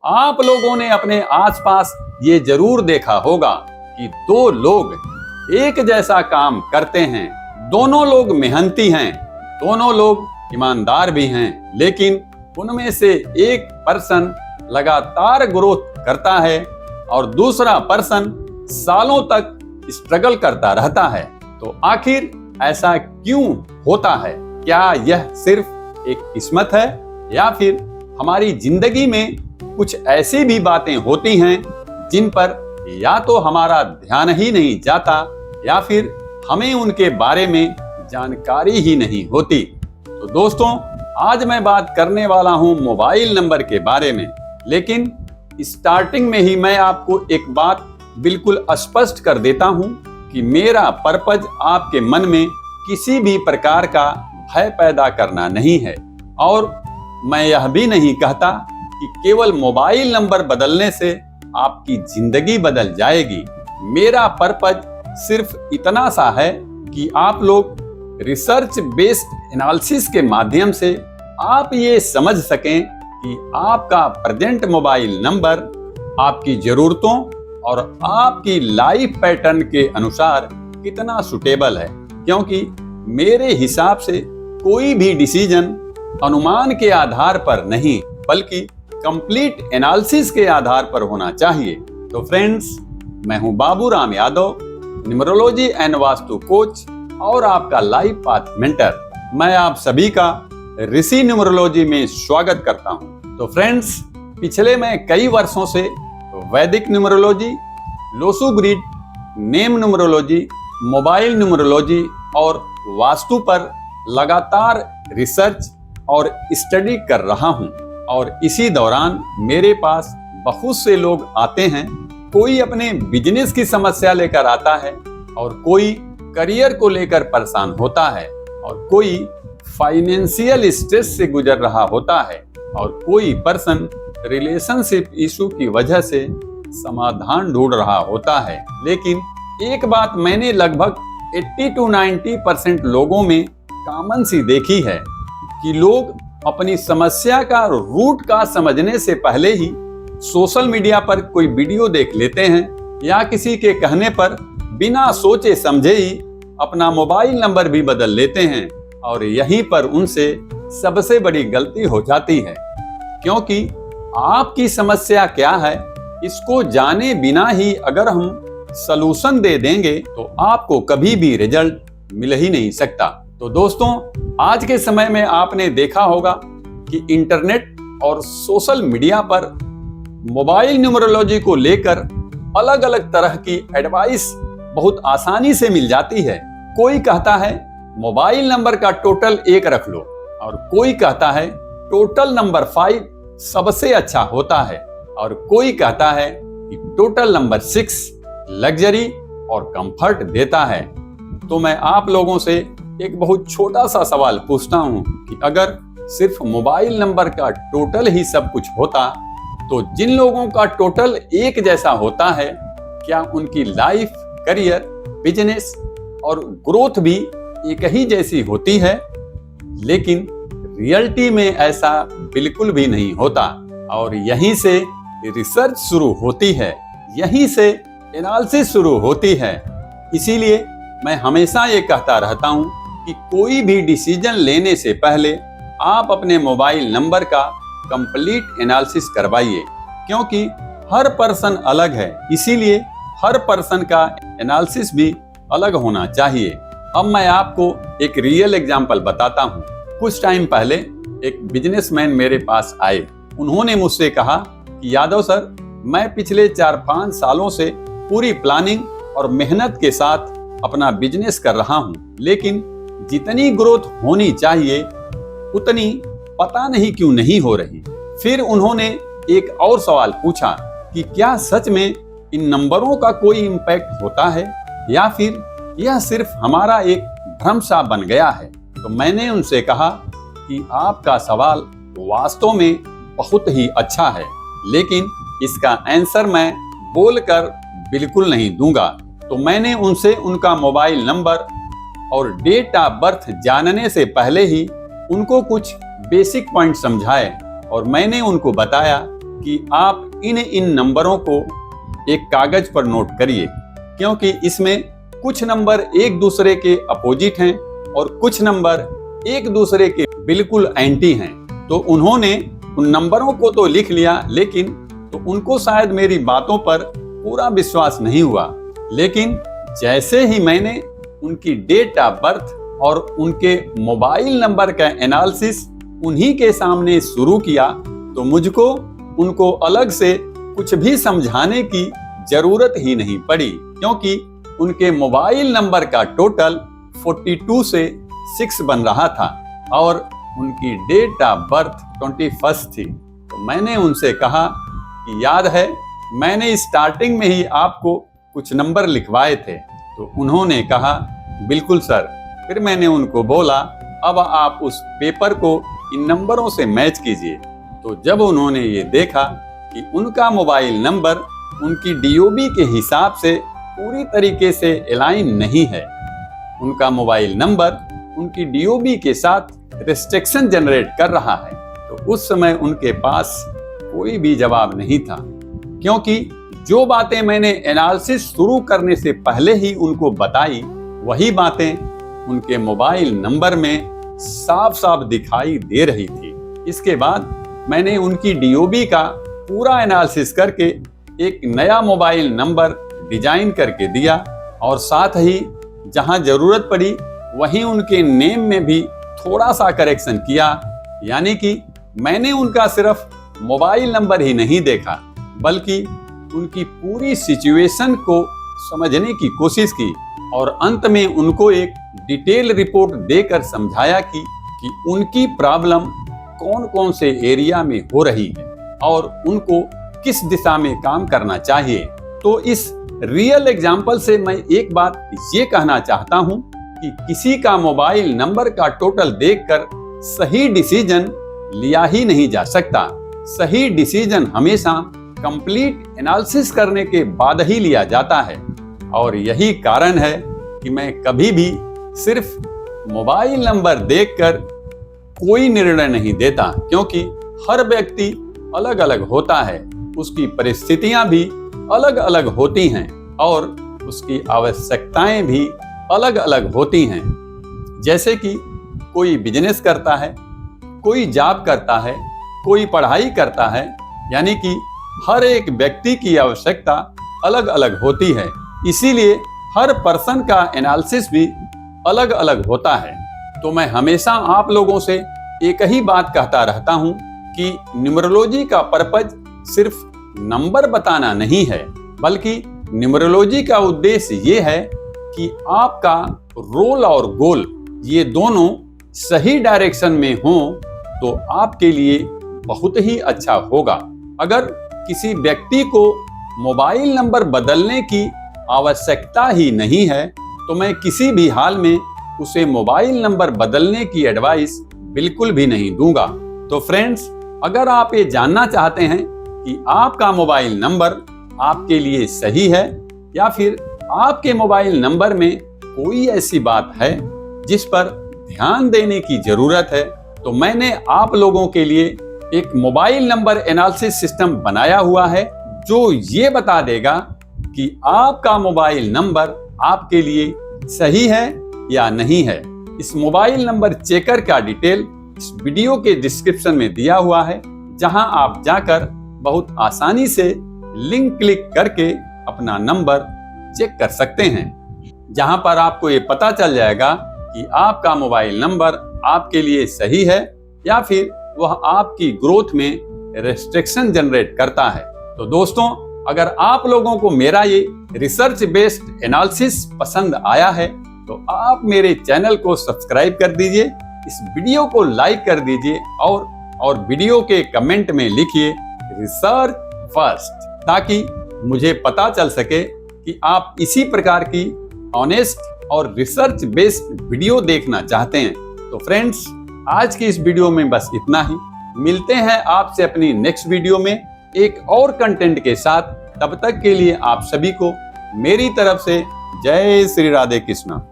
आप लोगों ने अपने आसपास ये जरूर देखा होगा कि दो लोग एक जैसा काम करते हैं, दोनों लोग मेहनती हैं, दोनों लोग ईमानदार भी हैं, लेकिन उनमें से एक पर्सन लगातार ग्रोथ करता है और दूसरा पर्सन सालों तक स्ट्रगल करता रहता है। तो आखिर ऐसा क्यों होता है? क्या यह सिर्फ एक किस्मत है या फिर हमारी जिंदगी में कुछ ऐसी भी बातें होती हैं जिन पर या तो हमारा ध्यान ही नहीं जाता या फिर हमें उनके बारे में जानकारी ही नहीं होती। तो दोस्तों, आज मैं बात करने वाला हूं मोबाइल नंबर के बारे में, लेकिन स्टार्टिंग में ही मैं आपको एक बात बिल्कुल स्पष्ट कर देता हूं कि मेरा पर्पज आपके मन में किसी भी प्रकार का भय पैदा करना नहीं है और मैं यह भी नहीं कहता कि केवल मोबाइल नंबर बदलने से आपकी जिंदगी बदल जाएगी। मेरा पर्पज सिर्फ इतना सा है कि आप लोग रिसर्च बेस्ड एनालिसिस के माध्यम से आप ये समझ सकें कि आपका प्रेजेंट मोबाइल नंबर आपकी जरूरतों और आपकी लाइफ पैटर्न के अनुसार कितना सुटेबल है, क्योंकि मेरे हिसाब से कोई भी डिसीजन अनुमान के आधार पर नहीं बल्कि कंप्लीट एनालिसिस के आधार पर होना चाहिए। तो फ्रेंड्स, मैं हूं Babu Ram Yadav, numerology and vastu coach और आपका लाइफ पाथ मेंटर। मैं आप सभी का ऋषि न्यूमरोलॉजी में स्वागत करता हूं। तो फ्रेंड्स, पिछले मैं कई वर्षों से Vedic numerology, Lo Shu grid, name numerology, mobile numerology और वास्तु पर लगातार रिसर्च और स्टडी कर रहा हूं और इसी दौरान मेरे पास बहुत से लोग आते हैं। कोई अपने बिजनेस की समस्या लेकर आता है और कोई करियर को लेकर परेशान होता है और कोई फाइनेंशियल स्ट्रेस से गुजर रहा होता है और कोई पर्सन रिलेशनशिप इशू की वजह से समाधान ढूंढ रहा होता है। लेकिन एक बात मैंने लगभग 80 to 90% लोगों में कॉमन सी देखी है कि लोग अपनी समस्या का रूट का समझने से पहले ही सोशल मीडिया पर कोई वीडियो देख लेते हैं या किसी के कहने पर बिना सोचे समझे ही अपना मोबाइल नंबर भी बदल लेते हैं और यहीं पर उनसे सबसे बड़ी गलती हो जाती है, क्योंकि आपकी समस्या क्या है इसको जाने बिना ही अगर हम सलूशन दे देंगे तो आपको कभी भी रिजल्ट मिल ही नहीं सकता। तो दोस्तों, आज के समय में आपने देखा होगा कि इंटरनेट और सोशल मीडिया पर मोबाइल न्यूमरोलॉजी को लेकर अलग अलग तरह की एडवाइस बहुत आसानी से मिल जाती है। कोई कहता है मोबाइल नंबर का टोटल 1 रख लो और कोई कहता है टोटल नंबर 5 सबसे अच्छा होता है और कोई कहता है कि टोटल नंबर 6 लग्जरी और कंफर्ट देता है। तो मैं आप लोगों से एक बहुत छोटा सा सवाल पूछता हूं कि अगर सिर्फ मोबाइल नंबर का टोटल ही सब कुछ होता तो जिन लोगों का टोटल एक जैसा होता है, क्या उनकी लाइफ, करियर, बिजनेस और ग्रोथ भी एक ही जैसी होती है? लेकिन रियलिटी में ऐसा बिल्कुल भी नहीं होता और यहीं से रिसर्च शुरू होती है, यहीं से एनालिसिस शुरू होती है। इसीलिए मैं हमेशा ये कहता रहता हूं कि कोई भी डिसीजन लेने से पहले आप अपने मोबाइल नंबर का कंप्लीट एनालिसिस करवाइए, क्योंकि हर पर्सन अलग है, इसीलिए हर पर्सन का एनालिसिस भी अलग होना चाहिए। अब मैं आपको एक रियल एग्जांपल बताता हूँ। कुछ टाइम पहले एक बिजनेसमैन मेरे पास आए। उन्होंने मुझसे कहा कि यादव सर, मैं पिछले 4-5 सालों से पूरी प्लानिंग और मेहनत के साथ अपना बिजनेस कर रहा हूँ, लेकिन जितनी ग्रोथ होनी चाहिए उतनी पता नहीं क्यों नहीं हो रही। फिर उन्होंने एक और सवाल पूछा कि क्या सच में इन नंबरों का कोई इम्पैक्ट होता है या फिर यह सिर्फ हमारा एक भ्रम सा बन गया है? तो मैंने उनसे कहा कि आपका सवाल वास्तव में बहुत ही अच्छा है, लेकिन इसका आंसर मैं बोलकर बिल्कुल नहीं दूंगा। तो मैंने उनसे उनका मोबाइल नंबर और डेट ऑफ बर्थ जानने से पहले ही उनको कुछ बेसिक पॉइंट समझाए और मैंने उनको बताया कि आप इन नंबरों को एक कागज पर नोट करिए, क्योंकि इसमें कुछ नंबर एक दूसरे के अपोजिट हैं और कुछ नंबर एक दूसरे के बिल्कुल एंटी हैं। तो उन्होंने उन नंबरों को तो लिख लिया, लेकिन तो उनको शायद मेरी बातों पर पूरा विश्वास नहीं हुआ। लेकिन जैसे ही मैंने उनकी डेट ऑफ बर्थ और उनके मोबाइल नंबर का एनालिसिस उन्हीं के सामने शुरू किया, तो मुझको उनको अलग से कुछ भी समझाने की जरूरत ही नहीं पड़ी, क्योंकि उनके मोबाइल नंबर का टोटल 42 से 6 बन रहा था और उनकी डेट ऑफ बर्थ 21 थी। तो मैंने उनसे कहा कि याद है, मैंने स्टार्टिंग में ही आपको कुछ नंबर लिखवाए थे। तो उन्होंने कहा बिल्कुल सर। फिर मैंने उनको बोला अब आप उस पेपर को इन नंबरों से मैच कीजिए। तो जब उन्होंने ये देखा कि उनका मोबाइल नंबर उनकी डीओबी के हिसाब से पूरी तरीके से अलाइन नहीं है, उनका मोबाइल नंबर उनकी डीओबी के साथ रिस्ट्रिक्शन जनरेट कर रहा है, तो उस समय उनके पास कोई भी जवाब नहीं था, क्योंकि जो बातें मैंने एनालिसिस शुरू करने से पहले ही उनको बताई, वही बातें उनके मोबाइल नंबर में साफ साफ दिखाई दे रही थी। इसके बाद मैंने उनकी डीओबी का पूरा एनालिसिस करके एक नया मोबाइल नंबर डिजाइन करके दिया और साथ ही जहां जरूरत पड़ी वहीं उनके नेम में भी थोड़ा सा करेक्शन किया। यानी कि मैंने उनका सिर्फ मोबाइल नंबर ही नहीं देखा, बल्कि उनकी पूरी सिचुएशन को समझने की कोशिश की और अंत में उनको एक डिटेल रिपोर्ट देकर समझाया कि उनकी प्रॉब्लम कौन कौन से एरिया में हो रही है और उनको किस दिशा में काम करना चाहिए। तो इस रियल एग्जाम्पल से मैं एक बात ये कहना चाहता हूं कि किसी का मोबाइल नंबर का टोटल देखकर सही डिसीजन लिया ही नहीं जा सकता। सही डिसीजन हमेशा कंप्लीट एनालिसिस करने के बाद ही लिया जाता है और यही कारण है कि मैं कभी भी सिर्फ मोबाइल नंबर देखकर कोई निर्णय नहीं देता, क्योंकि हर व्यक्ति अलग अलग होता है, उसकी परिस्थितियां भी अलग अलग होती हैं और उसकी आवश्यकताएं भी अलग अलग होती हैं। जैसे कि कोई बिजनेस करता है, कोई जॉब करता है, कोई पढ़ाई करता है, यानी कि हर एक व्यक्ति की आवश्यकता अलग अलग होती है। इसीलिए हर पर्सन का एनालिसिस भी अलग अलग होता है। तो मैं हमेशा आप लोगों से एक ही बात कहता रहता हूं कि न्यूमरोलॉजी का पर्पज सिर्फ नंबर बताना नहीं है, बल्कि न्यूमरोलॉजी का उद्देश्य ये है कि आपका रोल और गोल ये दोनों सही डायरेक्शन में हो तो आपके लिए बहुत ही अच्छा होगा। अगर किसी व्यक्ति को मोबाइल नंबर बदलने की आवश्यकता ही नहीं है तो मैं किसी भी हाल में उसे मोबाइल नंबर बदलने की एडवाइस बिल्कुल भी नहीं दूंगा। तो फ्रेंड्स, अगर आप ये जानना चाहते हैं कि आपका मोबाइल नंबर आपके लिए सही है या फिर आपके मोबाइल नंबर में कोई ऐसी बात है जिस पर ध्यान देने की जरूरत है, तो मैंने आप लोगों के लिए एक मोबाइल नंबर एनालिसिस सिस्टम बनाया हुआ है जो ये बता देगा कि आपका मोबाइल नंबर आपके लिए सही है या नहीं है। इस मोबाइल नंबर चेकर का डिटेल इस वीडियो के डिस्क्रिप्शन में दिया हुआ है, जहां आप जाकर बहुत आसानी से लिंक क्लिक करके अपना नंबर चेक कर सकते हैं, जहां पर आपको ये पता चल जाएगा कि आपका मोबाइल नंबर आपके लिए सही है या फिर वह आपकी ग्रोथ में रेस्ट्रिक्शन जनरेट करता है। तो दोस्तों, अगर आप लोगों को मेरा ये रिसर्च बेस्ड एनालिसिस पसंद आया है तो आप मेरे चैनल को सब्सक्राइब कर दीजिए, इस वीडियो को लाइक कर दीजिए और वीडियो के कमेंट में लिखिए रिसर्च फर्स्ट, ताकि मुझे पता चल सके कि आप इसी प्रकार की ऑनेस्ट और रिसर्च बेस्ड वीडियो देखना चाहते हैं। तो फ्रेंड्स, आज की इस वीडियो में बस इतना ही। मिलते हैं आपसे अपनी नेक्स्ट वीडियो में एक और कंटेंट के साथ। तब तक के लिए आप सभी को मेरी तरफ से जय श्री राधे कृष्णा।